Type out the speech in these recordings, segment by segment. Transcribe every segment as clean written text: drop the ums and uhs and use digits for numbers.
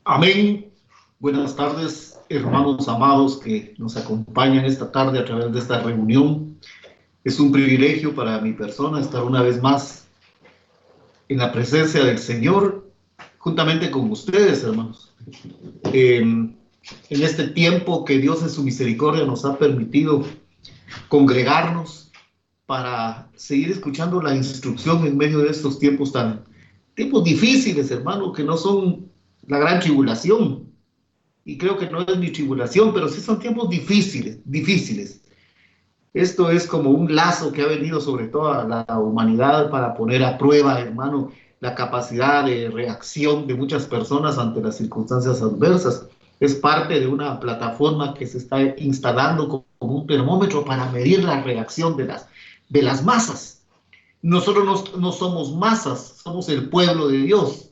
Amén. Buenas tardes, hermanos amados que nos acompañan esta tarde a través de esta reunión. Es un privilegio para mi persona estar una vez más en la presencia del Señor, juntamente con ustedes, hermanos. En este tiempo que Dios en su misericordia nos ha permitido congregarnos para seguir escuchando la instrucción en medio de estos tiempos difíciles, hermano, que no son la gran tribulación. Y creo que no es mi tribulación, pero sí son tiempos difíciles. Esto es como un lazo que ha venido sobre toda la humanidad para poner a prueba, hermano, la capacidad de reacción de muchas personas ante las circunstancias adversas. Es parte de una plataforma que se está instalando como un termómetro para medir la reacción de las masas. Nosotros no somos masas, somos el pueblo de Dios.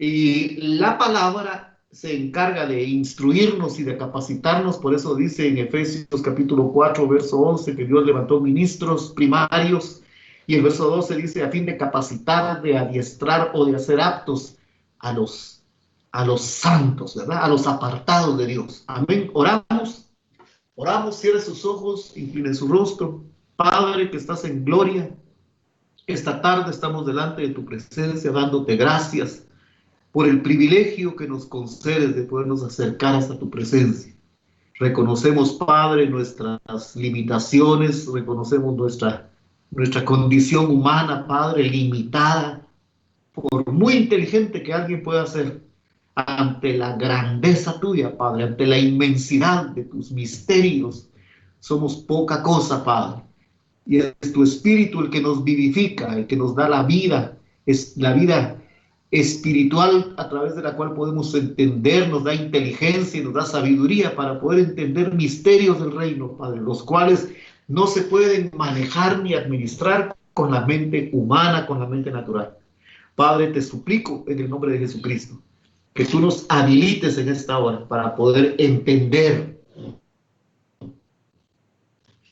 Y la palabra se encarga de instruirnos y de capacitarnos, por eso dice en Efesios capítulo 4, verso 11, que Dios levantó ministros primarios, y el verso 12 dice, a fin de capacitar, de adiestrar o de hacer aptos a los santos, ¿verdad? A los apartados de Dios. Amén. Oramos, cierre sus ojos, incline su rostro. Padre que estás en gloria, esta tarde estamos delante de tu presencia, dándote gracias por el privilegio que nos concedes de podernos acercar hasta tu presencia. Reconocemos, Padre, nuestras limitaciones, reconocemos nuestra condición humana, Padre, limitada, por muy inteligente que alguien pueda ser, ante la grandeza tuya, Padre, ante la inmensidad de tus misterios. Somos poca cosa, Padre. Y es tu Espíritu el que nos vivifica, el que nos da la vida, es la vida espiritual a través de la cual podemos entender, nos da inteligencia y nos da sabiduría para poder entender misterios del reino, Padre, los cuales no se pueden manejar ni administrar con la mente humana, con la mente natural. Padre, te suplico en el nombre de Jesucristo que tú nos habilites en esta hora para poder entender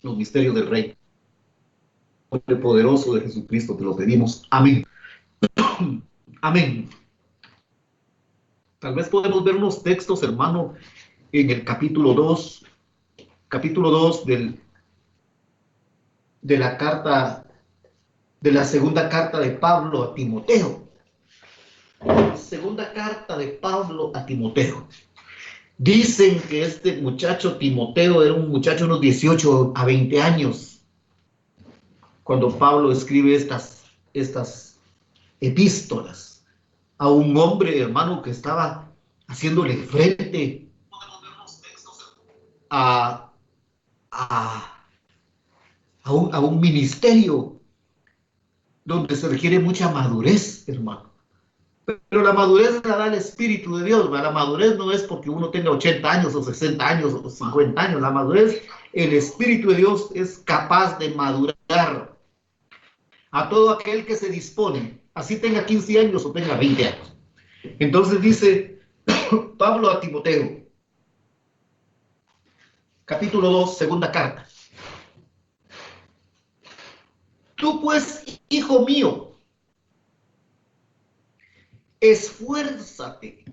los misterios del reino. En el nombre poderoso de Jesucristo te lo pedimos. Amén. Amén. Tal vez podemos ver unos textos, hermano, en el capítulo 2 de la carta, de la segunda carta de Pablo a Timoteo. Segunda carta de Pablo a Timoteo. Dicen que este muchacho Timoteo era un muchacho de unos 18 a 20 años cuando Pablo escribe estas epístolas a un hombre, hermano, que estaba haciéndole frente a, a, a un ministerio donde se requiere mucha madurez, hermano. Pero la madurez la da el Espíritu de Dios. La madurez no es porque uno tenga 80 años o 60 años o 50 años. La madurez, el Espíritu de Dios es capaz de madurar a todo aquel que se dispone, así tenga 15 años o tenga 20 años. Entonces dice Pablo a Timoteo, capítulo 2, segunda carta. Tú pues, hijo mío, esfuérzate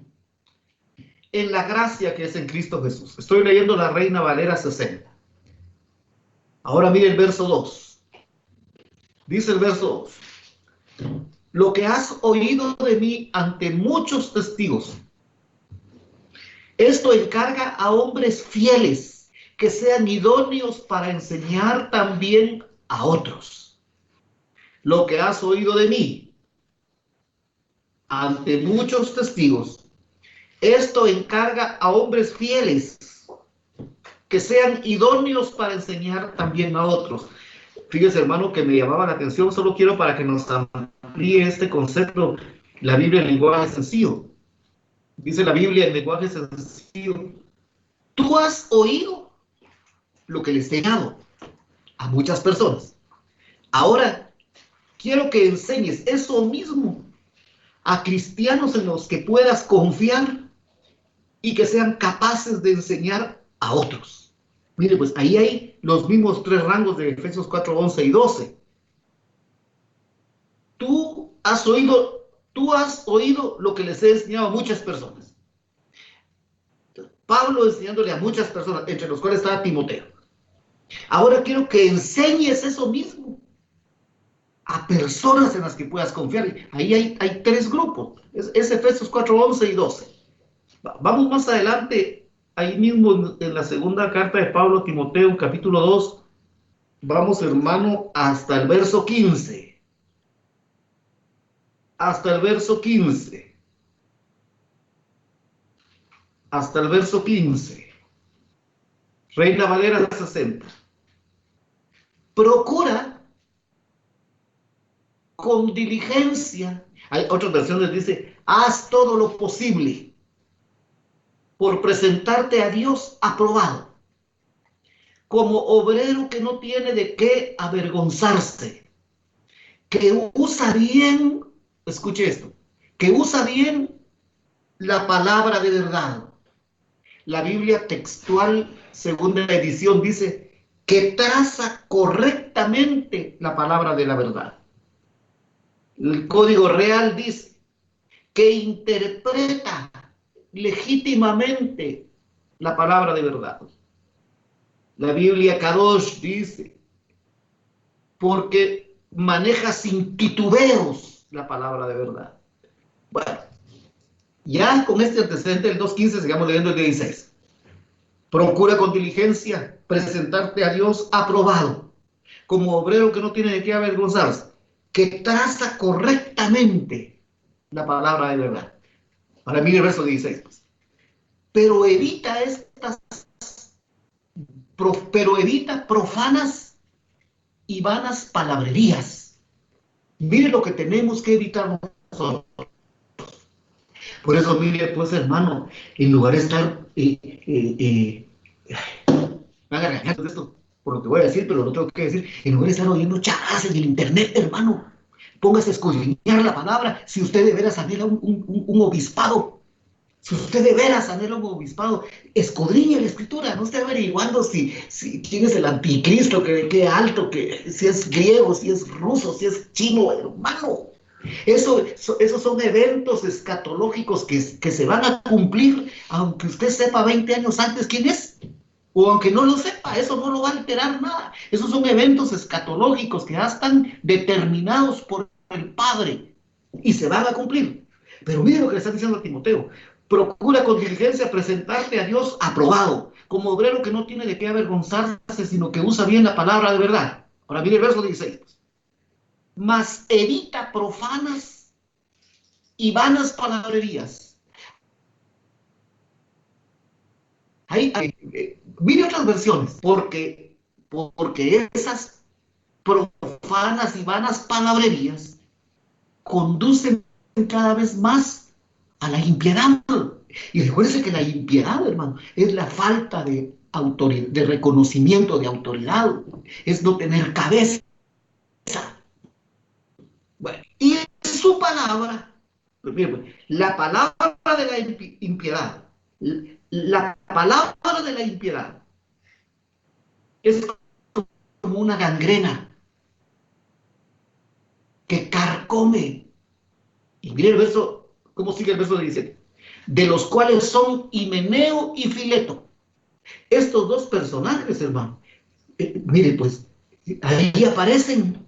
en la gracia que es en Cristo Jesús. Estoy leyendo la Reina Valera 60. Ahora mire el verso 2. Dice el verso 2. Lo que has oído de mí ante muchos testigos, esto encarga a hombres fieles que sean idóneos para enseñar también a otros. Lo que has oído de mí ante muchos testigos, esto encarga a hombres fieles que sean idóneos para enseñar también a otros. Fíjese, hermano, que me llamaba la atención, solo quiero para que nos amplíe este concepto, la Biblia en lenguaje sencillo. Dice la Biblia en lenguaje sencillo, tú has oído lo que les he enseñado a muchas personas. Ahora, quiero que enseñes eso mismo a cristianos en los que puedas confiar y que sean capaces de enseñar a otros. Mire, pues ahí hay los mismos tres rangos de Efesios 4, 11 y 12. Tú has oído lo que les he enseñado a muchas personas. Pablo enseñándole a muchas personas, entre los cuales estaba Timoteo. Ahora quiero que enseñes eso mismo a personas en las que puedas confiar. Ahí hay tres grupos. Es Efesios 4, 11 y 12. Vamos más adelante, ahí mismo en la segunda carta de Pablo a Timoteo, capítulo 2. Vamos, hermano, hasta el verso 15. Hasta el verso 15. Hasta el verso 15. Reina Valera 60. Procura con diligencia. Hay otras versiones dice, haz todo lo posible por presentarte a Dios aprobado, como obrero que no tiene de qué avergonzarse, que usa bien, escuche esto, que usa bien la palabra de verdad. La Biblia textual, segunda edición, dice que traza correctamente la palabra de la verdad. El Código Real dice que interpreta legítimamente la palabra de verdad. La Biblia Kadosh dice, porque maneja sin titubeos la palabra de verdad. Bueno, ya con este antecedente del 2.15 sigamos leyendo el 16. Procura con diligencia presentarte a Dios aprobado, como obrero que no tiene de qué avergonzarse, que traza correctamente la palabra de verdad. Ahora mire el verso 16. Pues. Pero evita profanas y vanas palabrerías. Mire lo que tenemos que evitar nosotros. Por eso, mire, pues, hermano, en lugar de estar me haga regañar de esto por lo que voy a decir, pero lo tengo que decir, en lugar de estar oyendo charlas en el internet, hermano, póngase a escudriñar la palabra. Si usted de veras anhela un obispado, si usted de veras anhela un obispado, escudriñe la escritura, no esté averiguando si quién es el anticristo, que qué alto, que si es griego, si es ruso, si es chino, hermano. Esos son eventos escatológicos que se van a cumplir, aunque usted sepa 20 años antes quién es. O aunque no lo sepa, eso no lo va a alterar nada. Esos son eventos escatológicos que ya están determinados por el Padre y se van a cumplir. Pero mire lo que le está diciendo a Timoteo. Procura con diligencia presentarte a Dios aprobado, como obrero que no tiene de qué avergonzarse, sino que usa bien la palabra de verdad. Ahora mire el verso 16. Mas evita profanas y vanas palabrerías. Mire otras versiones, porque esas profanas y vanas palabrerías conducen cada vez más a la impiedad. Y recuérdense que la impiedad, hermano, es la falta de autoridad, de reconocimiento de autoridad, es no tener cabeza. Bueno, y su palabra, pues mire, la palabra de la impiedad, la palabra de la impiedad es como una gangrena que carcome. Y mire el verso, ¿cómo sigue el verso 17? De los cuales son Himeneo y Fileto. Estos dos personajes, hermano, mire, pues, ahí aparecen,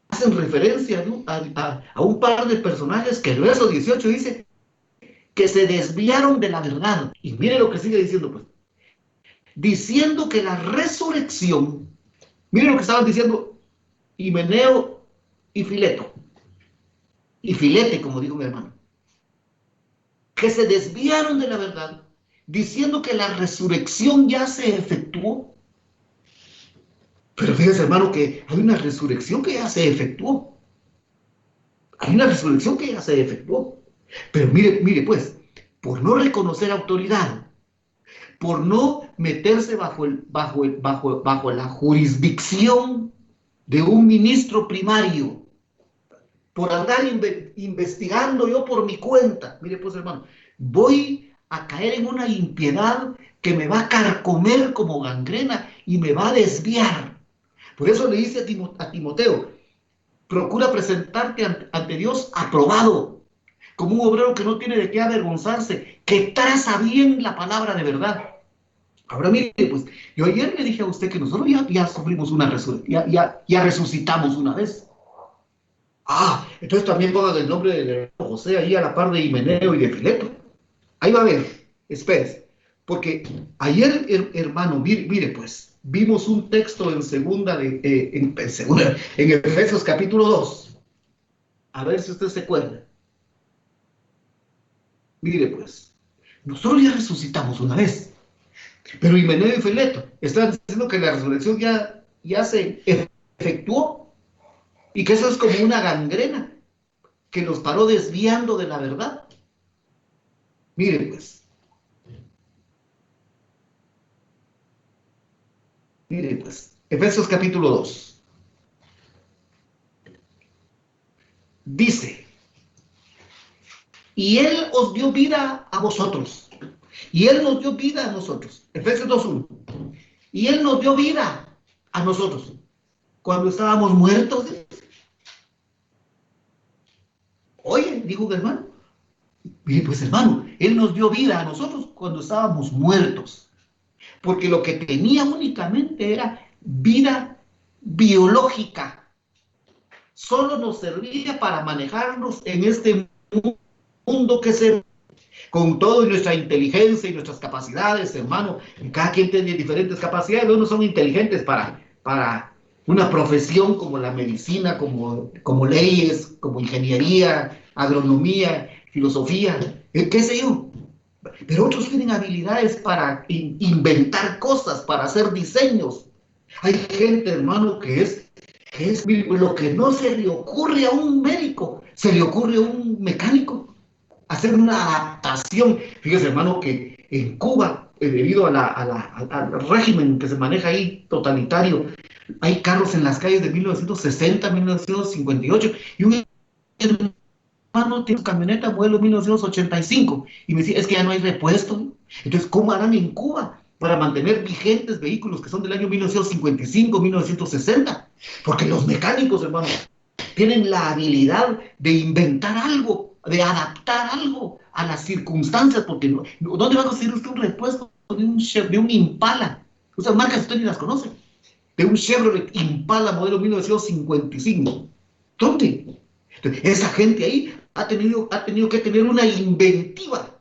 hacen referencia, ¿no? a un par de personajes que el verso 18 dice que se desviaron de la verdad. Y mire lo que sigue diciendo, pues. Diciendo que la resurrección, mire lo que estaban diciendo Himeneo y Fileto. Y Filete, como dijo mi hermano. Que se desviaron de la verdad, diciendo que la resurrección ya se efectuó. Pero fíjese, hermano, que hay una resurrección que ya se efectuó. Hay una resurrección que ya se efectuó. Pero mire, pues, por no reconocer autoridad, por no meterse bajo la jurisdicción de un ministro primario, por andar investigando yo por mi cuenta, mire pues hermano, voy a caer en una impiedad que me va a carcomer como gangrena y me va a desviar. Por eso le dice a Timoteo, procura presentarte ante Dios aprobado, como un obrero que no tiene de qué avergonzarse, que traza bien la palabra de verdad. Ahora mire, pues, yo ayer le dije a usted que nosotros ya sufrimos una resurrección, ya resucitamos una vez. Ah, entonces también pongan el nombre de José ahí a la par de Himeneo y de Fileto. Ahí va a ver, espérese. Porque ayer, hermano, mire, pues, vimos un texto en en Efesios capítulo 2. A ver si usted se acuerda. Mire, pues, nosotros ya resucitamos una vez. Pero Himeneo y Fileto están diciendo que la resurrección ya se efectuó y que eso es como una gangrena que los paró desviando de la verdad. Mire, pues, Efesios capítulo 2 dice, y Él os dio vida a vosotros, y Él nos dio vida a nosotros. Efesios 2:1. Y Él nos dio vida a nosotros cuando estábamos muertos. Oye, dijo un hermano. Y pues hermano, Él nos dio vida a nosotros cuando estábamos muertos. Porque lo que tenía únicamente era vida biológica. Solo nos servía para manejarnos en este mundo que se... Con todo y nuestra inteligencia y nuestras capacidades, hermano. Cada quien tiene diferentes capacidades. Unos son inteligentes para una profesión como la medicina, como leyes, como ingeniería, agronomía, filosofía, qué sé yo. Pero otros tienen habilidades para inventar cosas, para hacer diseños. Hay gente, hermano, que es lo que no se le ocurre a un médico, se le ocurre a un mecánico hacer una adaptación. Fíjese, hermano, que en Cuba, debido al régimen que se maneja ahí, totalitario, hay carros en las calles de 1960, 1958, y un hermano tiene su camioneta modelo 1985, y me decía, es que ya no hay repuesto, ¿no? Entonces, ¿cómo harán en Cuba para mantener vigentes vehículos que son del año 1955, 1960? Porque los mecánicos, hermano, tienen la habilidad de inventar algo, de adaptar algo a las circunstancias, porque ¿dónde va a conseguir usted un repuesto de un Impala? O sea, marcas usted ni las conoce. De un Chevrolet Impala modelo 1955. ¿Dónde? Entonces, esa gente ahí ha tenido que tener una inventiva.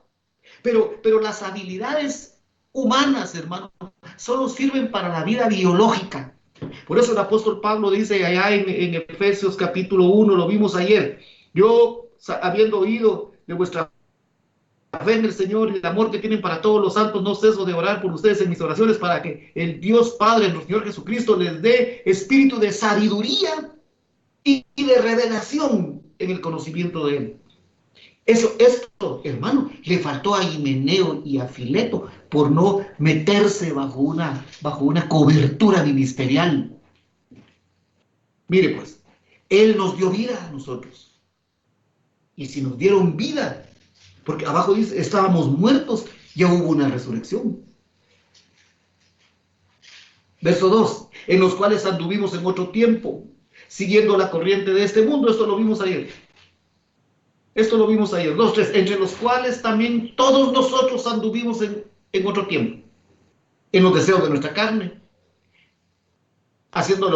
Pero las habilidades humanas, hermano, solo sirven para la vida biológica. Por eso el apóstol Pablo dice allá en Efesios capítulo 1, lo vimos ayer, yo habiendo oído de vuestra fe en el Señor y el amor que tienen para todos los santos, no ceso de orar por ustedes en mis oraciones para que el Dios Padre, nuestro Señor Jesucristo, les dé espíritu de sabiduría y de revelación en el conocimiento de Él. Esto, hermano, le faltó a Himeneo y a Fileto por no meterse bajo una cobertura ministerial. Mire pues, Él nos dio vida a nosotros. Y si nos dieron vida, porque abajo dice, estábamos muertos, ya hubo una resurrección. Verso 2, en los cuales anduvimos en otro tiempo, siguiendo la corriente de este mundo. Esto lo vimos ayer. 2, 3, entre los cuales también todos nosotros anduvimos en otro tiempo, en los deseos de nuestra carne, haciendo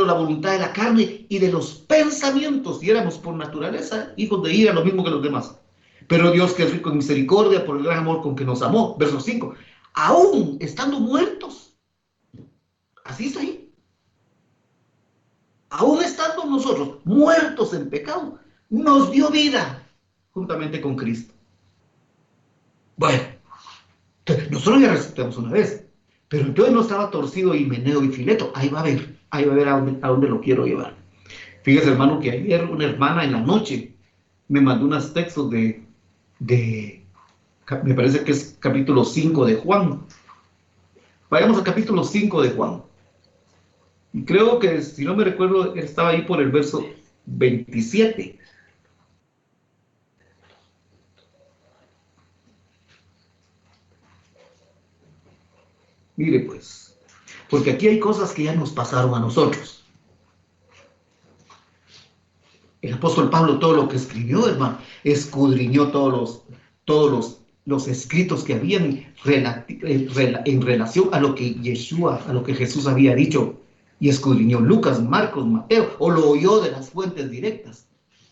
la voluntad de la carne y de los pensamientos, y éramos por naturaleza hijos de ira, lo mismo que los demás. Pero Dios, que es rico en misericordia, por el gran amor con que nos amó, verso 5, aún estando muertos, así está ahí, aún estando nosotros muertos en pecado, nos dio vida juntamente con Cristo. Bueno, nosotros ya resucitamos una vez, pero entonces no estaba torcido Himeneo y Fileto. Ahí va a ver a dónde lo quiero llevar. Fíjese, hermano, que ayer una hermana en la noche me mandó unos textos me parece que es capítulo 5 de Juan. Vayamos al capítulo 5 de Juan. Y creo que, si no me recuerdo, estaba ahí por el verso 27. Mire pues, porque aquí hay cosas que ya nos pasaron a nosotros. El apóstol Pablo Pablo todo lo que escribió, hermano, escudriñó todos los escritos que habían en relación a lo que Yeshua, a lo que Jesús había dicho, y escudriñó Lucas, Marcos, Mateo, o lo oyó de las fuentes directas.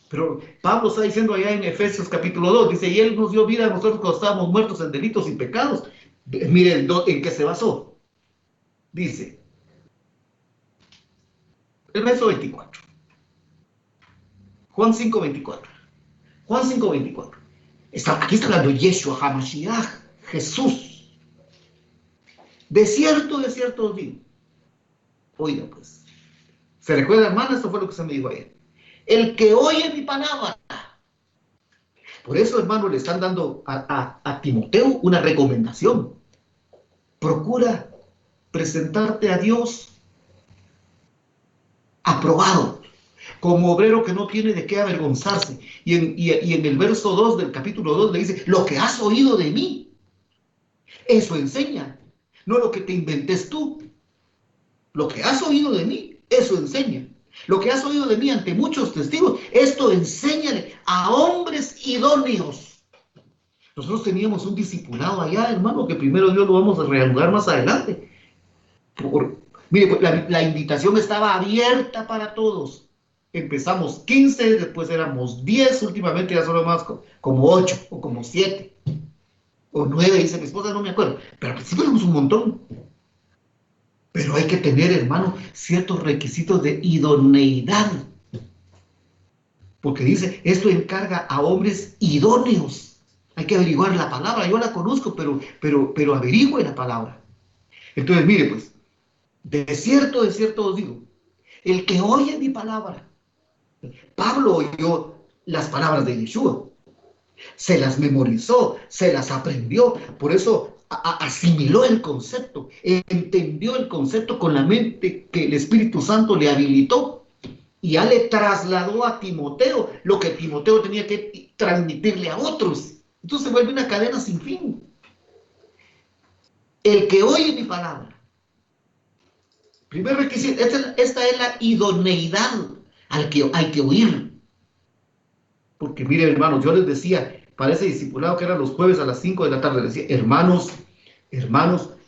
Pero Pablo está diciendo allá en Efesios capítulo 2, dice, y Él nos dio vida a nosotros cuando estábamos muertos en delitos y pecados. Miren en qué se basó. Dice, el verso 24. Juan 5:24. Juan 5:24. Aquí está hablando Yeshua HaMashiach, Jesús. De cierto os digo. Oiga, pues. ¿Se recuerda, hermano? Esto fue lo que se me dijo ayer. El que oye mi palabra. Por eso, hermano, le están dando a Timoteo una recomendación. Procura presentarte a Dios aprobado, como obrero que no tiene de qué avergonzarse. Y en el verso 2 del capítulo 2 le dice, lo que has oído de mí, eso enseña, no lo que te inventes tú. Lo que has oído de mí, eso enseña. Lo que has oído de mí ante muchos testigos, esto enséñale a hombres idóneos. Nosotros teníamos un discipulado allá, hermano, que primero Dios lo vamos a reanudar más adelante. Mire, pues, la invitación estaba abierta para todos. Empezamos 15, después éramos 10, últimamente ya solo más como 8 o como 7 o 9, dice mi esposa, no me acuerdo, pero al principio éramos un montón. Pero hay que tener, hermano, ciertos requisitos de idoneidad, porque dice, esto encarga a hombres idóneos. Hay que averiguar la palabra, yo la conozco, pero averigüe la palabra. Entonces, mire, pues, de cierto os digo, el que oye mi palabra, Pablo oyó las palabras de Yeshua, se las memorizó, se las aprendió, por eso asimiló el concepto, entendió el concepto con la mente que el Espíritu Santo le habilitó, y ya le trasladó a Timoteo lo que Timoteo tenía que transmitirle a otros. Entonces se vuelve una cadena sin fin. El que oye mi palabra, primer requisito, esta es la idoneidad al que hay que oír. Porque miren, hermanos, yo les decía, para ese discipulado que era los jueves a las 5 de la tarde, les decía, hermanos,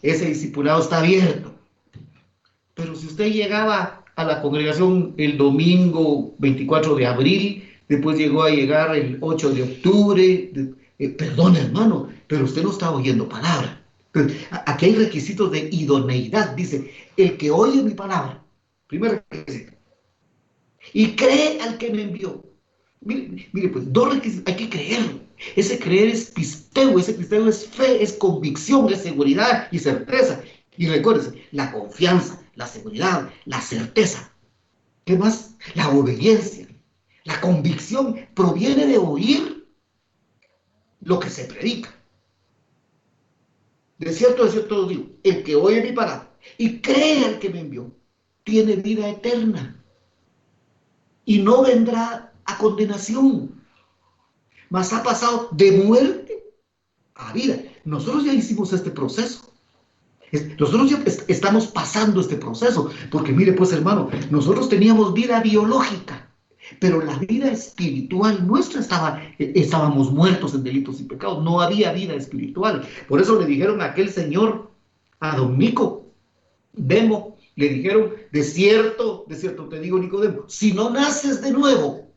ese discipulado está abierto. Pero si usted llegaba a la congregación el domingo 24 de abril, después llegó a llegar el 8 de octubre, perdón, hermano, pero usted no está oyendo palabra. Aquí hay requisitos de idoneidad. Dice, el que oye mi palabra, primer requisito, y cree al que me envió. Mire, pues, dos requisitos, hay que creerlo. Ese creer es pisteo, ese pisteo es fe, es convicción, es seguridad y certeza. Y recuérdese, la confianza, la seguridad, la certeza. ¿Qué más? La obediencia. La convicción proviene de oír lo que se predica. De cierto os digo, el que oye mi palabra y cree al que me envió, tiene vida eterna y no vendrá a condenación, mas ha pasado de muerte a vida. Nosotros ya hicimos este proceso. Nosotros ya estamos pasando este proceso, porque mire pues, hermano, nosotros teníamos vida biológica, pero la vida espiritual nuestra estábamos muertos en delitos y pecados, no había vida espiritual. Por eso le dijeron a aquel señor, a don Nico, Demo, le dijeron, de cierto te digo, Nicodemo, si no naces de nuevo,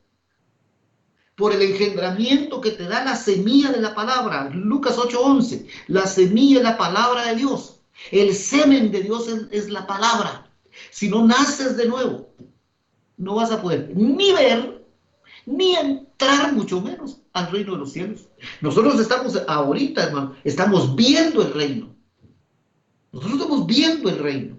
por el engendramiento que te da la semilla de la palabra, Lucas 8:11, la semilla es la palabra de Dios, el semen de Dios es la palabra. Si no naces de nuevo, no vas a poder ni ver, ni entrar, mucho menos al reino de los cielos. Nosotros estamos ahorita, hermano, estamos viendo el reino. Nosotros estamos viendo el reino.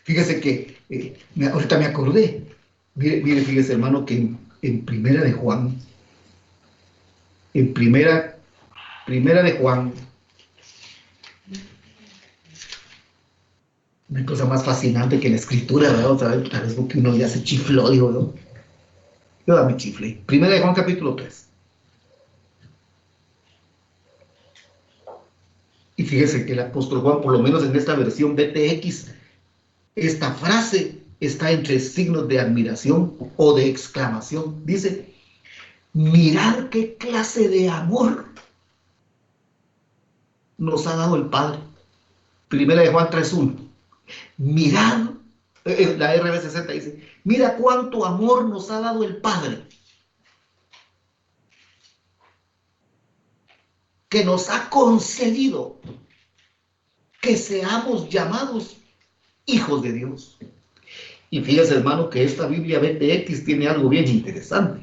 Fíjese que, ahorita me acordé, mire, fíjese, hermano, que en primera de Juan, primera de Juan, una cosa más fascinante que la escritura, ¿verdad? Otra vez, tal vez porque uno ya se chifló, digo, ¿no? Yo dame chifle. Primera de Juan, capítulo 3. Y fíjese que el apóstol Juan, por lo menos en esta versión BTX, esta frase está entre signos de admiración o de exclamación. Dice, mirad qué clase de amor nos ha dado el Padre. Primera de Juan 3:1. Mirad, la RB60 dice, mira cuánto amor nos ha dado el Padre, que nos ha concedido que seamos llamados hijos de Dios. Y fíjese, hermano, que esta Biblia BTX tiene algo bien interesante.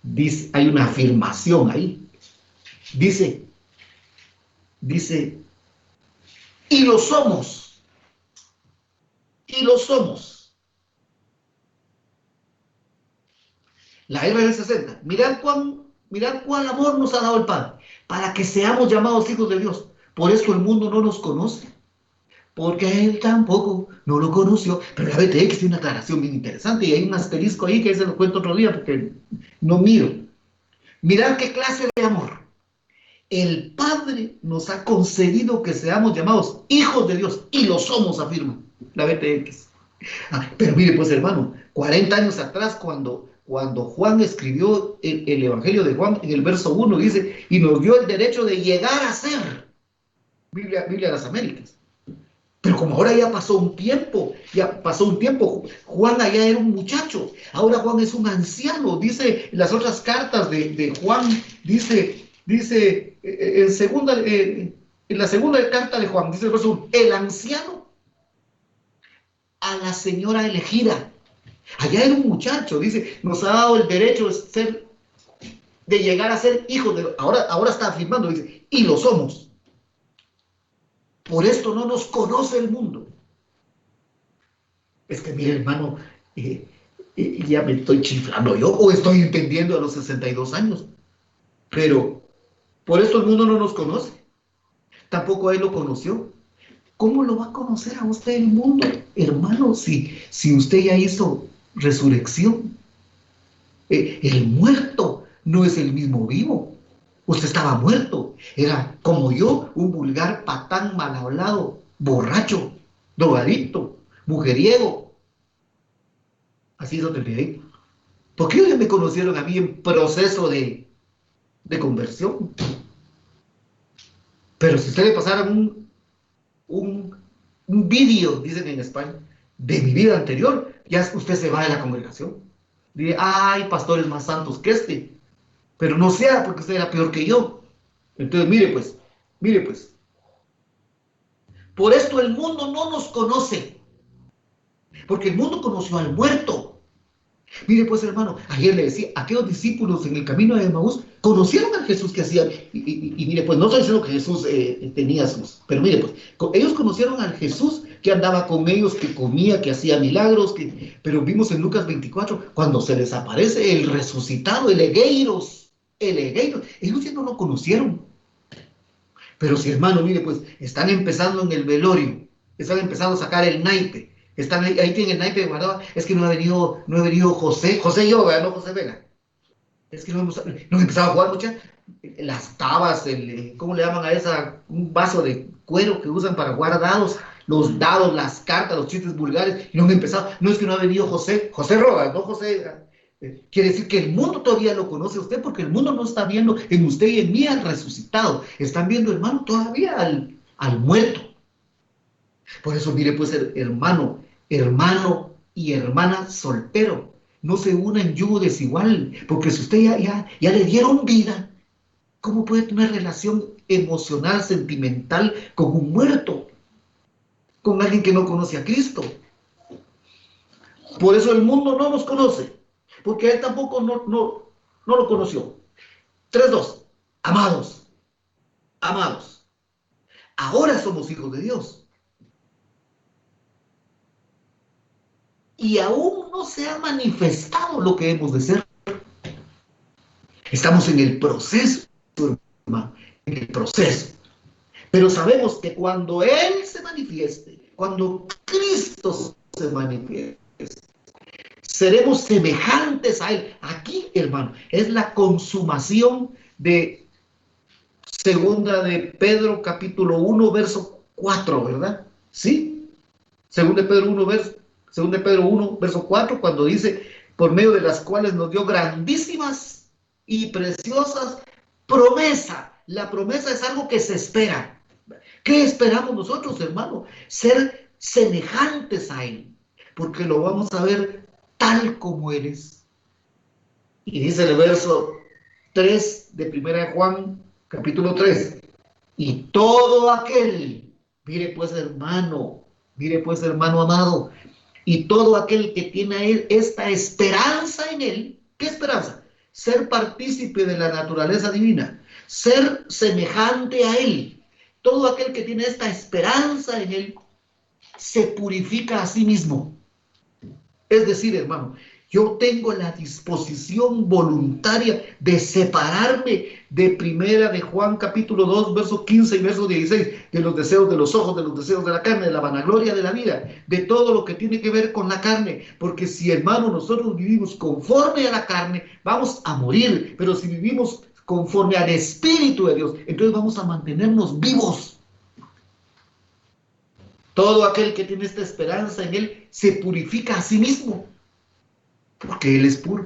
Dice, hay una afirmación ahí. Dice, y lo somos. Y lo somos. La RB60. Mirad cuál amor nos ha dado el Padre, para que seamos llamados hijos de Dios. Por eso el mundo no nos conoce, porque él tampoco no lo conoció. Pero la BTX tiene una aclaración bien interesante, y hay un asterisco ahí que se lo cuento otro día, porque no miro. Mirad qué clase de amor. El Padre nos ha concedido que seamos llamados hijos de Dios, y lo somos, afirma la BTX. Pero mire, pues, hermano, 40 años atrás, cuando Juan escribió el Evangelio de Juan, en el verso 1 dice, y nos dio el derecho de llegar a ser Biblia de las Américas. Pero como ahora ya pasó un tiempo, Juan allá era un muchacho, ahora Juan es un anciano. Dice en las otras cartas de Juan, dice en la segunda carta de Juan, dice el verso 1, el anciano a la señora elegida. Allá era un muchacho, dice, nos ha dado el derecho de llegar a ser hijos de... Ahora está afirmando, dice, y lo somos. Por esto no nos conoce el mundo. Es que, mire, hermano, ya me estoy chiflando yo, o estoy entendiendo a los 62 años. Pero por esto el mundo no nos conoce. Tampoco a él lo conoció. ¿Cómo lo va a conocer a usted el mundo, hermano, si usted ya hizo resurrección? El muerto no es el mismo vivo. Usted estaba muerto. Era como yo, un vulgar patán, mal hablado, borracho, drogadicto, mujeriego. Así es donde me... ¿Por qué ellos me conocieron a mí en proceso de conversión? Pero si ustedes pasaran un vídeo, dicen en España, de mi vida anterior, ya usted se va de la congregación. Dice, hay pastores más santos que este, pero no sea porque usted era peor que yo. Entonces, mire pues, por esto el mundo no nos conoce, porque el mundo conoció al muerto. Mire pues, hermano, ayer le decía, aquellos discípulos en el camino de Emaús conocieron al Jesús que hacía, y mire pues, no estoy diciendo que Jesús tenía sus, pero mire pues, ellos conocieron al Jesús que andaba con ellos, que comía, que hacía milagros, pero vimos en Lucas 24, cuando se les aparece el resucitado, el Egeiros, ellos ya no lo conocieron. Pero si, hermano, mire pues, están empezando en el velorio, están empezando a sacar el naipe, están ahí tienen el naipe guardado. Es que no ha venido José y yo, ¿verdad? No José Vega. Es que no hemos empezado a jugar muchas las tabas, ¿cómo le llaman a esa? Un vaso de cuero que usan para jugar dados, los dados, las cartas, los chistes vulgares, y no han empezado. No es que no ha venido José Rodas, no José. Quiere decir que el mundo todavía lo conoce a usted, porque el mundo no está viendo en usted y en mí al resucitado. Están viendo, hermano, todavía al muerto. Por eso, mire, pues, hermano y hermana soltero, no se una en yugo desigual, porque si usted ya le dieron vida, ¿cómo puede tener una relación emocional, sentimental con un muerto? Con alguien que no conoce a Cristo. Por eso el mundo no nos conoce, porque él tampoco no lo conoció. 3:2. Amados, ahora somos hijos de Dios. Y aún no se ha manifestado lo que hemos de ser. Estamos en el proceso, hermano, en el proceso. Pero sabemos que cuando Él se manifieste, cuando Cristo se manifieste, seremos semejantes a Él. Aquí, hermano, es la consumación de segunda de Pedro, capítulo 1, verso 4, ¿verdad? ¿Sí? Segunda de Pedro 1, verso Según de Pedro 1, verso 4, cuando dice, por medio de las cuales nos dio grandísimas y preciosas promesas. La promesa es algo que se espera. ¿Qué esperamos nosotros, hermano? Ser semejantes a Él, porque lo vamos a ver tal como Él es. Y dice el verso 3 de 1 Juan, capítulo 3, y todo aquel, mire pues hermano amado, y todo aquel que tiene a Él esta esperanza en Él, ¿qué esperanza? Ser partícipe de la naturaleza divina, ser semejante a Él. Todo aquel que tiene esta esperanza en Él se purifica a sí mismo. Es decir, hermano, yo tengo la disposición voluntaria de separarme de primera de Juan capítulo 2, verso 15 y verso 16, de los deseos de los ojos, de los deseos de la carne, de la vanagloria de la vida, de todo lo que tiene que ver con la carne. Porque si, hermano, nosotros vivimos conforme a la carne, vamos a morir. Pero si vivimos conforme al Espíritu de Dios, entonces vamos a mantenernos vivos. Todo aquel que tiene esta esperanza en Él se purifica a sí mismo, porque Él es puro.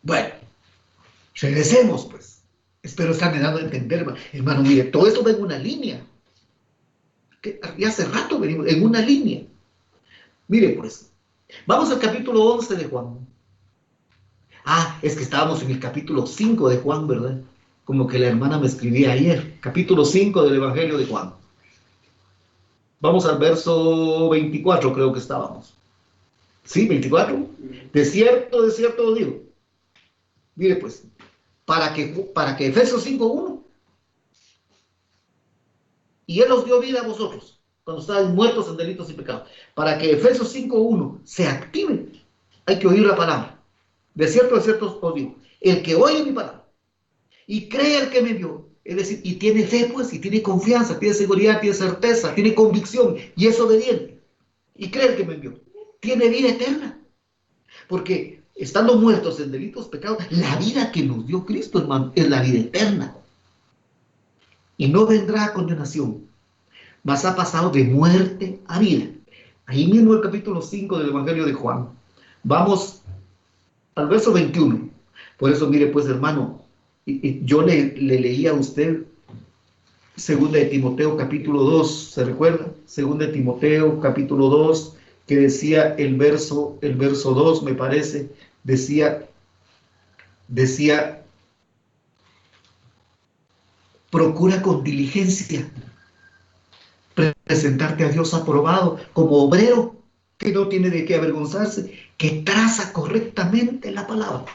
Bueno, regresemos pues. Espero estarme dando a entender, hermano. Mire, todo esto va en una línea. Y hace rato venimos en una línea. Mire pues, vamos al capítulo 11 de Juan. Es que estábamos en el capítulo 5 de Juan, ¿verdad? Como que la hermana me escribía ayer. Capítulo 5 del Evangelio de Juan. Vamos al verso 24, creo que estábamos. ¿Sí? 24. De cierto os digo. Mire pues, para que Efesios 5:1, y Él os dio vida a vosotros, cuando estáis muertos en delitos y pecados, para que Efesios 5:1 se active, hay que oír la palabra. De cierto os digo, el que oye mi palabra y cree el que me envió, es decir, y tiene fe pues, y tiene confianza, tiene seguridad, tiene certeza, tiene convicción, y es obediente, y cree el que me envió, tiene vida eterna. Porque estando muertos en delitos, pecados, la vida que nos dio Cristo, hermano, es la vida eterna. Y no vendrá a condenación, mas ha pasado de muerte a vida. Ahí mismo el capítulo 5 del Evangelio de Juan. Vamos al verso 21. Por eso, mire pues, hermano, yo le leía a usted segunda de Timoteo capítulo 2, ¿se recuerda? Segunda de Timoteo capítulo 2, que decía el verso 2, me parece, decía, procura con diligencia presentarte a Dios aprobado como obrero que no tiene de qué avergonzarse, que traza correctamente la palabra.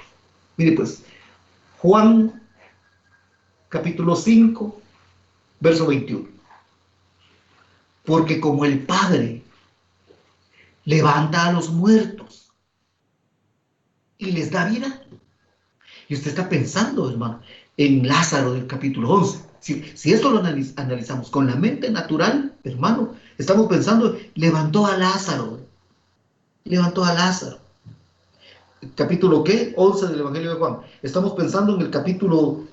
Mire pues, Juan capítulo 5, verso 21. Porque como el Padre levanta a los muertos y les da vida. Y usted está pensando, hermano, en Lázaro del capítulo 11. Si esto lo analizamos con la mente natural, hermano, estamos pensando, levantó a Lázaro. Levantó a Lázaro. ¿Capítulo qué? 11 del Evangelio de Juan. Estamos pensando en el capítulo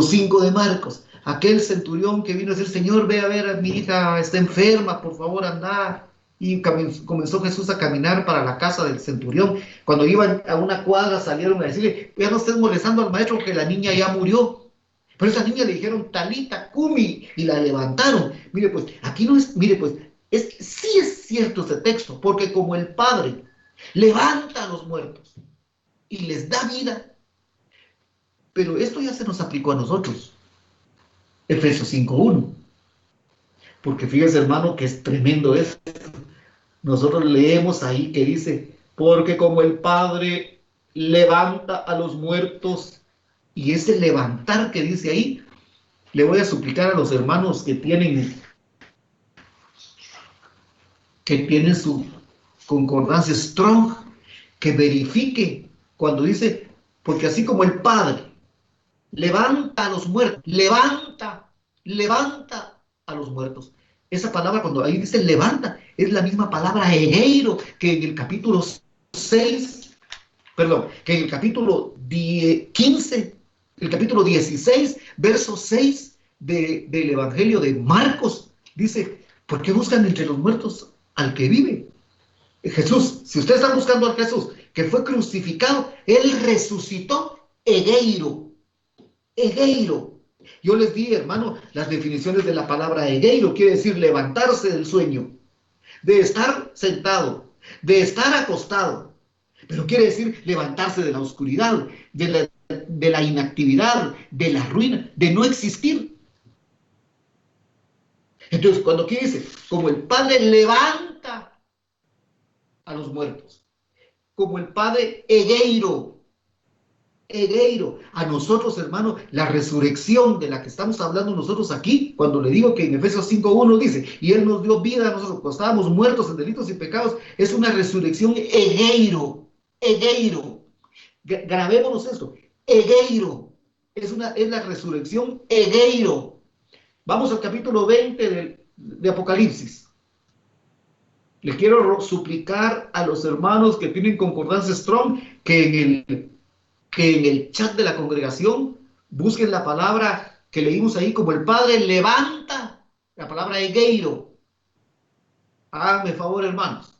5 de Marcos. Aquel centurión que vino a decir, Señor, ve a ver, a mi hija está enferma, por favor, anda. Y comenzó Jesús a caminar para la casa del centurión. Cuando iban a una cuadra salieron a decirle, ya no estés molestando al maestro que la niña ya murió. Pero a esa niña le dijeron, Talita Cumi, y la levantaron. Mire pues, aquí no es, mire pues, sí es cierto este texto, porque como el Padre levanta a los muertos y les da vida, pero esto ya se nos aplicó a nosotros. Efesios 5:1. Porque fíjese, hermano, que es tremendo esto. Nosotros leemos ahí que dice, porque como el Padre levanta a los muertos, y ese levantar que dice ahí, le voy a suplicar a los hermanos que tienen su concordancia strong, que verifique cuando dice, porque así como el Padre levanta a los muertos, levanta a los muertos. Esa palabra, cuando ahí dice levanta, es la misma palabra egeiro que en el capítulo 6, perdón, que en el capítulo 15, el capítulo 16, verso 6 del Evangelio de Marcos, dice, ¿por qué buscan entre los muertos al que vive? Jesús, si ustedes están buscando a Jesús que fue crucificado, Él resucitó egeiro, egeiro. Yo les di, hermano, las definiciones de la palabra egeiro, quiere decir levantarse del sueño, de estar sentado, de estar acostado, pero quiere decir levantarse de la oscuridad, de la inactividad, de la ruina, de no existir. Entonces, cuando aquí dice, como el Padre levanta a los muertos, como el Padre egeiro, egeiro, a nosotros, hermano, la resurrección de la que estamos hablando nosotros aquí, cuando le digo que en Efesios 5:1 dice, y Él nos dio vida a nosotros cuando estábamos muertos en delitos y pecados, es una resurrección egeiro, egeiro. Grabémonos esto, egeiro, es la resurrección egeiro. Vamos al capítulo 20 de Apocalipsis. Le quiero suplicar a los hermanos que tienen concordancia Strong que en el chat de la congregación busquen la palabra que leímos ahí, como el Padre levanta, la palabra egeiro. Háganme favor, hermanos,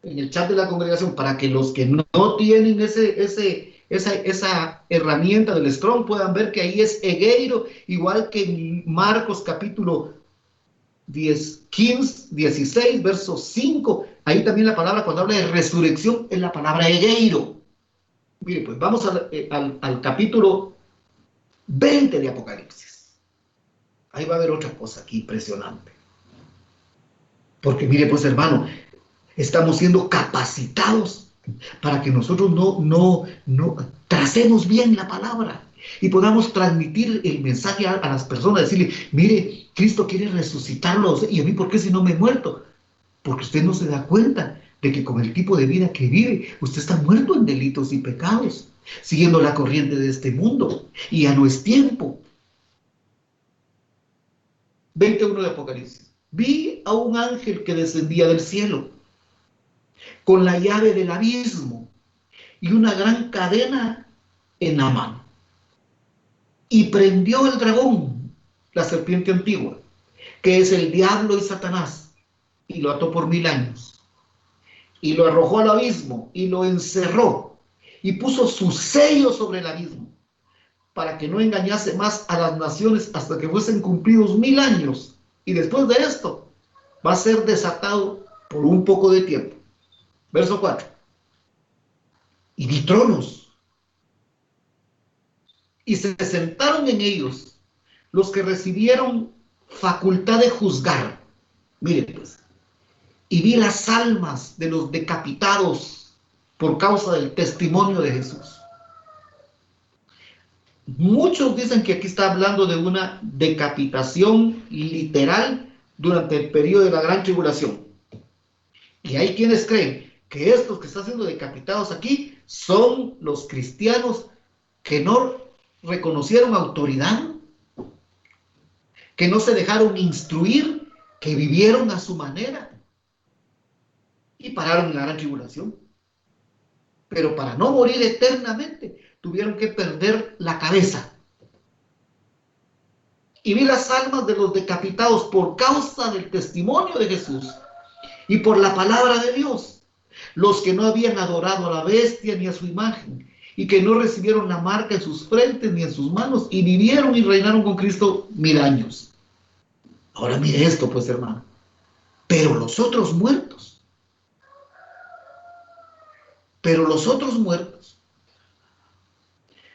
en el chat de la congregación, para que los que no tienen esa herramienta del Strong puedan ver que ahí es egeiro, igual que en Marcos capítulo 16, verso 5, ahí también la palabra, cuando habla de resurrección, es la palabra egeiro. Mire, pues vamos al capítulo 20 de Apocalipsis. Ahí va a haber otra cosa aquí impresionante. Porque mire, pues hermano, estamos siendo capacitados para que nosotros no tracemos bien la palabra y podamos transmitir el mensaje a las personas, decirle, mire, Cristo quiere resucitarlos, y a mí, ¿por qué si no me he muerto? Porque usted no se da cuenta de que con el tipo de vida que vive, usted está muerto en delitos y pecados, siguiendo la corriente de este mundo, y ya no es tiempo. 21 de Apocalipsis. Vi a un ángel que descendía del cielo, con la llave del abismo y una gran cadena en la mano. Y prendió el dragón, la serpiente antigua, que es el diablo y Satanás, y lo ató por 1000 años. Y lo arrojó al abismo, y lo encerró, y puso su sello sobre el abismo, para que no engañase más a las naciones hasta que fuesen cumplidos 1000 años. Y después de esto, va a ser desatado por un poco de tiempo. Verso 4. Y vi tronos, y se sentaron en ellos los que recibieron facultad de juzgar. Miren pues, y vi las almas de los decapitados por causa del testimonio de Jesús. Muchos dicen que aquí está hablando de una decapitación literal durante el periodo de la gran tribulación. Y hay quienes creen que estos que están siendo decapitados aquí son los cristianos que no reconocieron autoridad, que no se dejaron instruir, que vivieron a su manera y pararon en la gran tribulación. Pero para no morir eternamente, tuvieron que perder la cabeza. Y vi las almas de los decapitados por causa del testimonio de Jesús y por la palabra de Dios, los que no habían adorado a la bestia ni a su imagen, y que no recibieron la marca en sus frentes ni en sus manos, y vivieron y reinaron con Cristo 1000 años. Ahora mire esto, pues, hermano. Pero los otros muertos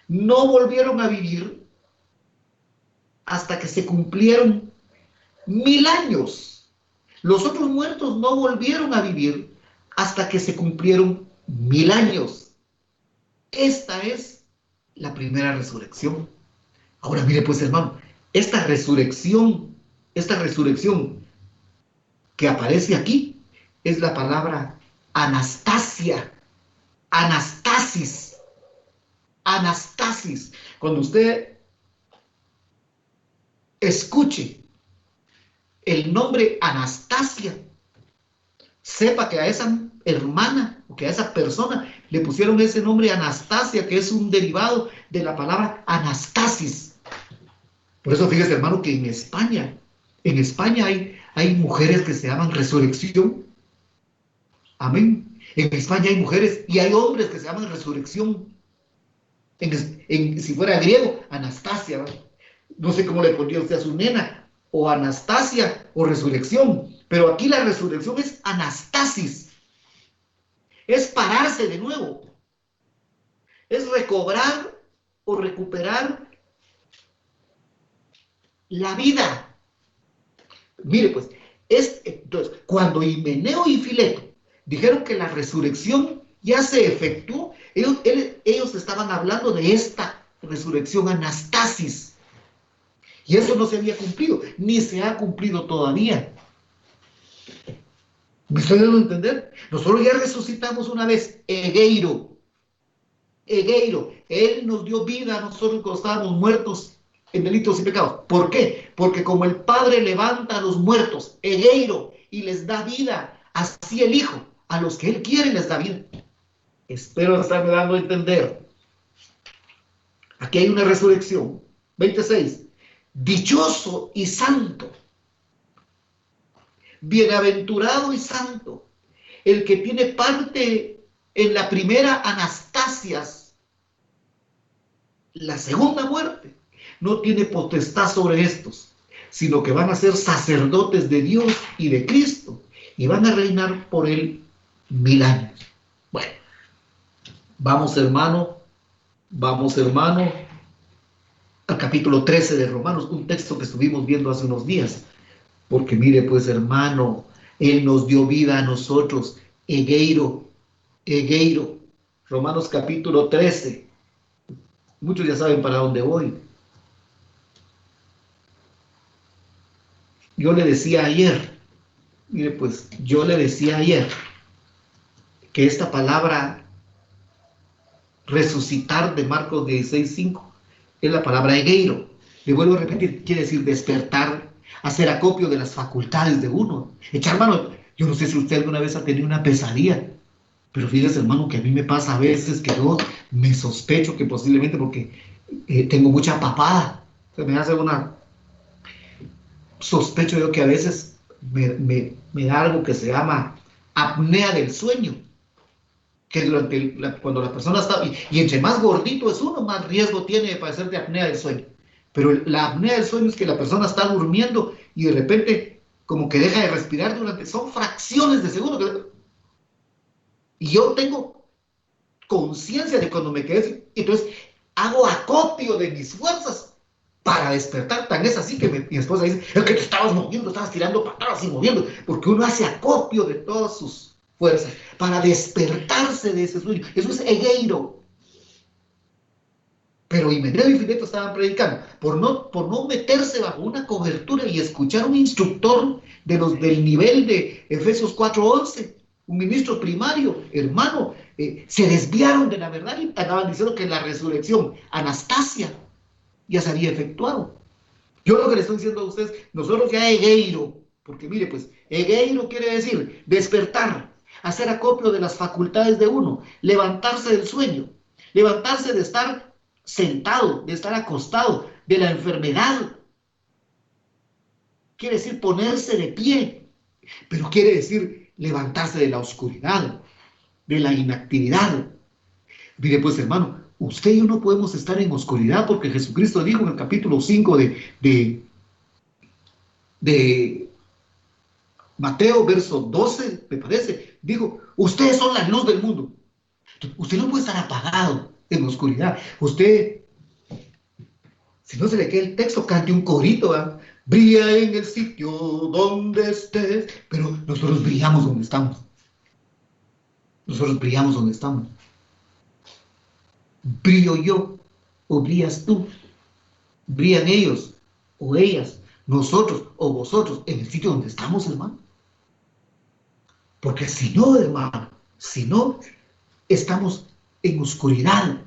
no volvieron a vivir hasta que se cumplieron 1000 años. Los otros muertos no volvieron a vivir hasta que se cumplieron 1000 años. Esta es la primera resurrección. Ahora mire pues, hermano, esta resurrección que aparece aquí es la palabra anastasia, anastasis, anastasis. Cuando usted escuche el nombre Anastasia, sepa que a esa hermana o que a esa persona le pusieron ese nombre Anastasia, que es un derivado de la palabra anastasis. Por eso fíjese, hermano, que en España hay mujeres que se llaman Resurrección. Amén. En España hay mujeres y hay hombres que se llaman resurrección. Si fuera griego, Anastasia, ¿verdad? No sé cómo le pondría usted a su nena, o Anastasia o resurrección, pero aquí la resurrección es anastasis, es pararse de nuevo, es recobrar o recuperar la vida. Mire, pues, entonces, cuando Himeneo y Fileto dijeron que la resurrección ya se efectuó, ellos estaban hablando de esta resurrección anastasis. Y eso no se había cumplido, ni se ha cumplido todavía. ¿Me estoy dando a entender? Nosotros ya resucitamos una vez, Egeiro. Él nos dio vida a nosotros cuando estábamos muertos en delitos y pecados. ¿Por qué? Porque como el Padre levanta a los muertos, Egeiro, y les da vida, así el Hijo, a los que Él quiere les da vida. Espero estarme dando a entender. Aquí hay una resurrección. 26. Dichoso y santo, bienaventurado y santo, el que tiene parte en la primera Anastasias, la segunda muerte, no tiene potestad sobre estos, sino que van a ser sacerdotes de Dios y de Cristo, y van a reinar por él 1000 años. Bueno, vamos hermano, al capítulo 13 de Romanos, un texto que estuvimos viendo hace unos días. Porque mire, pues hermano, Él nos dio vida a nosotros. Egeiro. Romanos capítulo 13. Muchos ya saben para dónde voy. Yo le decía ayer, mire, pues yo le decía ayer que esta palabra resucitar de Marcos 16:5 es la palabra egeiro. Le vuelvo a repetir, quiere decir despertar, hacer acopio de las facultades de uno. Echar mano. Yo no sé si usted alguna vez ha tenido una pesadilla, pero fíjese, hermano, que a mí me pasa a veces que yo me sospecho que posiblemente porque tengo mucha papada. Se me hace una... Sospecho yo que a veces me da algo que se llama apnea del sueño. Que cuando la persona está... Y entre más gordito es uno, más riesgo tiene de padecer de apnea del sueño. Pero la apnea del sueño es que la persona está durmiendo y de repente como que deja de respirar durante... Son fracciones de segundo. Y yo tengo conciencia de cuando me quedé, entonces hago acopio de mis fuerzas para despertar. Tan es así que mi esposa dice, es que te estabas moviendo, estabas tirando patadas y moviendo, porque uno hace acopio de todas sus fuerzas para despertarse de ese sueño. Eso es egeiro. Pero Himeneo y Fileto estaban predicando por no meterse bajo una cobertura y escuchar un instructor del nivel de Efesios 4:11, un ministro primario, hermano, se desviaron de la verdad y estaban diciendo que la resurrección, Anastasia, ya se había efectuado. Yo lo que le estoy diciendo a ustedes, nosotros ya egeiro, porque mire pues, egeiro quiere decir despertar, hacer acopio de las facultades de uno, levantarse del sueño, levantarse de estar sentado, de estar acostado, de la enfermedad. Quiere decir ponerse de pie, pero quiere decir levantarse de la oscuridad, de la inactividad. Mire pues hermano, usted y yo no podemos estar en oscuridad porque Jesucristo dijo en el capítulo 5 de Mateo, verso 12, me parece, dijo, ustedes son la luz del mundo. Usted no puede estar apagado en la oscuridad. Usted, si no se le queda el texto, cante un corito, ¿verdad? Brilla en el sitio donde estés. Pero nosotros brillamos donde estamos. Nosotros brillamos donde estamos. ¿Brillo yo o brillas tú? ¿Brillan ellos o ellas? ¿Nosotros o vosotros en el sitio donde estamos, hermano? Porque si no, hermano, si no, estamos en oscuridad,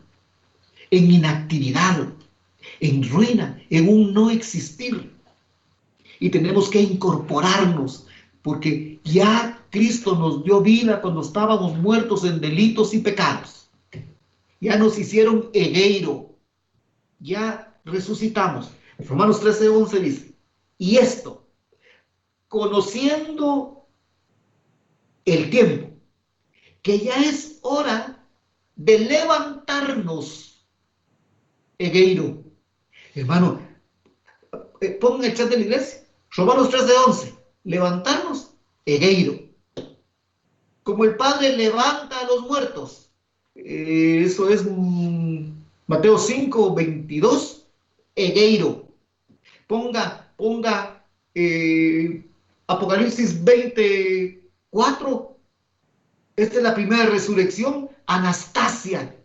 en inactividad, en ruina, en un no existir. Y tenemos que incorporarnos, porque ya Cristo nos dio vida cuando estábamos muertos en delitos y pecados. Ya nos hicieron egeiro, ya resucitamos. Romanos 13:11 dice, y esto, conociendo el tiempo, que ya es hora de levantarnos, Egeiro. Hermano, pongan el chat de la iglesia, Romanos 13:11, levantarnos, Egeiro. Como el Padre levanta a los muertos. Eso es Mateo 5:22, Egeiro. Ponga Apocalipsis 24. Esta es la primera resurrección, Anastasia.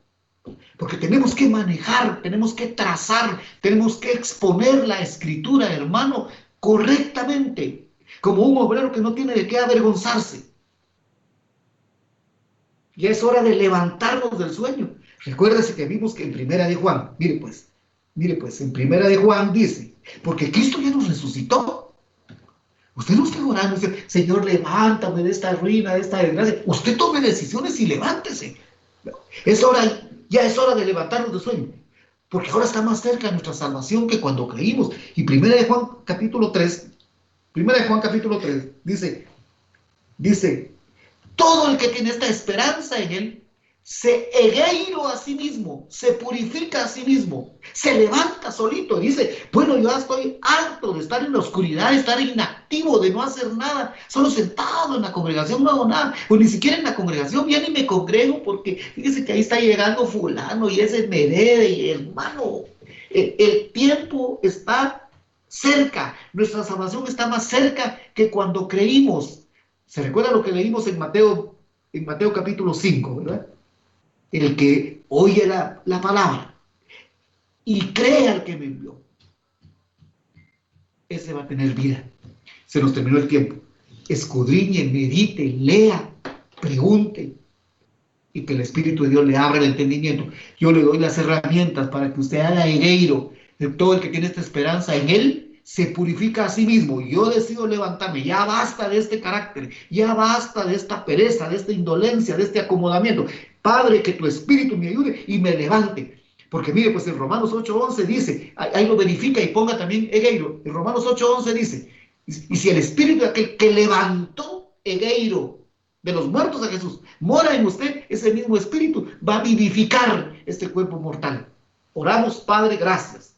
Porque tenemos que manejar, tenemos que trazar, tenemos que exponer la escritura, hermano, correctamente, como un obrero que no tiene de qué avergonzarse. Ya es hora de levantarnos del sueño. Recuérdese que vimos que en Primera de Juan, mire pues, en Primera de Juan dice, porque Cristo ya nos resucitó. Usted no esté orando y dice, Señor, levántame de esta ruina, de esta desgracia. Usted tome decisiones y levántese. Ya es hora de levantarnos del sueño. Porque ahora está más cerca nuestra salvación que cuando creímos. Y Primera de Juan capítulo 3 dice, todo el que tiene esta esperanza en él, se egeiro a sí mismo, se purifica a sí mismo, se levanta solito. Dice, bueno, yo ya estoy harto de estar en la oscuridad, de estar inactivo, de no hacer nada, solo sentado en la congregación, no hago nada, o ni siquiera en la congregación, ya ni me congrego, porque fíjese que ahí está llegando fulano, y ese me debe, y hermano, el tiempo está cerca, nuestra salvación está más cerca que cuando creímos. ¿Se recuerda lo que leímos en Mateo capítulo 5, verdad? El que oye la palabra y cree al que me envió, ese va a tener vida. Se nos terminó el tiempo. Escudriñe, medite, lea, pregunte, y que el Espíritu de Dios le abra el entendimiento. Yo le doy las herramientas para que usted haga egeiro. Todo el que tiene esta esperanza en Él se purifica a sí mismo. Yo decido levantarme. Ya basta de este carácter, ya basta de esta pereza, de esta indolencia, de este acomodamiento. Padre, que tu Espíritu me ayude y me levante. Porque mire, pues en Romanos 8:11 dice, ahí lo verifica y ponga también egeiro. En Romanos 8:11 dice, y si el Espíritu de aquel que levantó egeiro de los muertos a Jesús mora en usted, ese mismo Espíritu va a vivificar este cuerpo mortal. Oramos, Padre, gracias,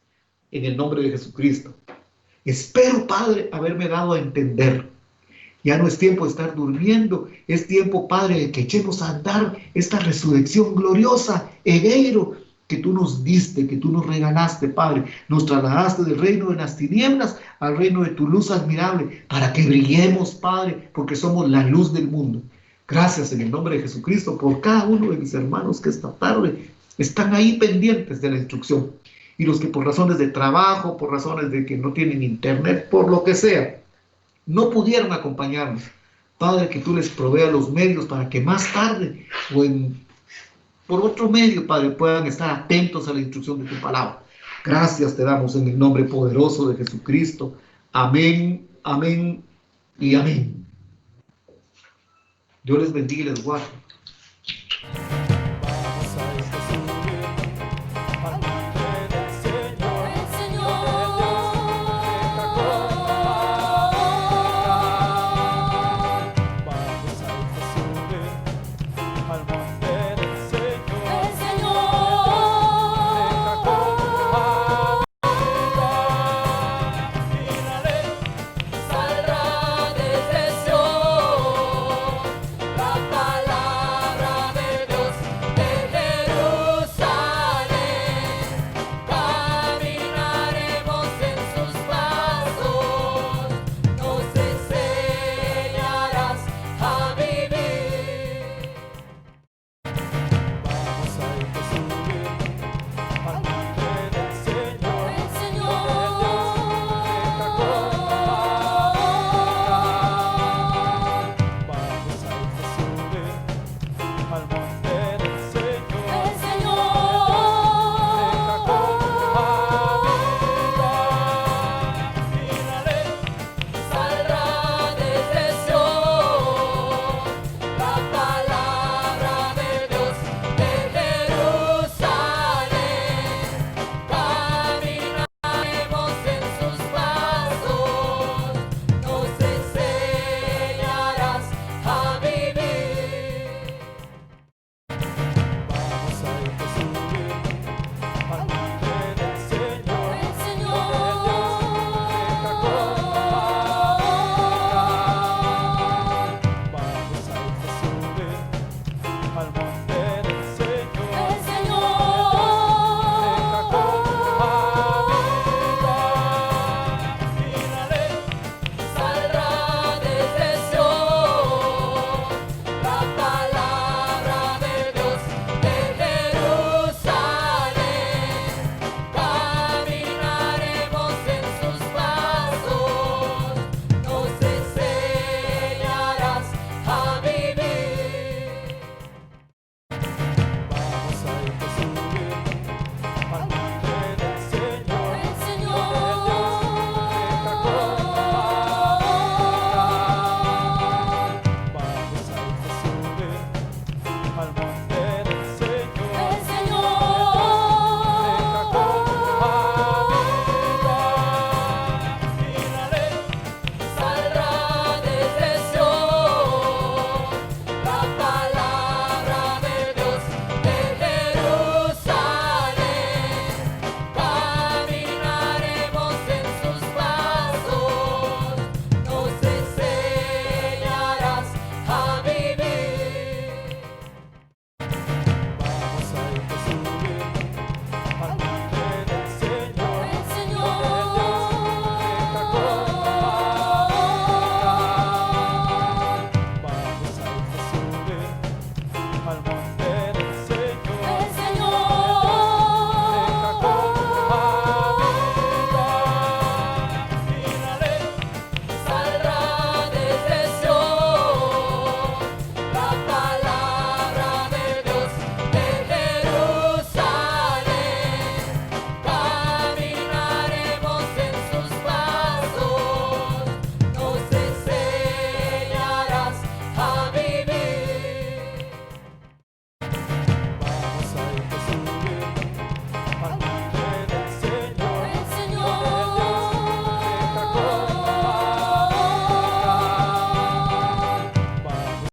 en el nombre de Jesucristo. Espero, Padre, haberme dado a entender. Ya no es tiempo de estar durmiendo, es tiempo, Padre, de que echemos a andar esta resurrección gloriosa, egeiro, que tú nos diste, que tú nos regalaste, Padre. Nos trasladaste del reino de las tinieblas al reino de tu luz admirable, para que brillemos, Padre, porque somos la luz del mundo. Gracias en el nombre de Jesucristo por cada uno de mis hermanos que esta tarde están ahí pendientes de la instrucción. Y los que por razones de trabajo, por razones de que no tienen internet, por lo que sea, no pudieron acompañarnos. Padre, que tú les proveas los medios para que más tarde o por otro medio, Padre, puedan estar atentos a la instrucción de tu palabra. Gracias te damos en el nombre poderoso de Jesucristo. Amén, amén y amén. Dios les bendiga y les guarde.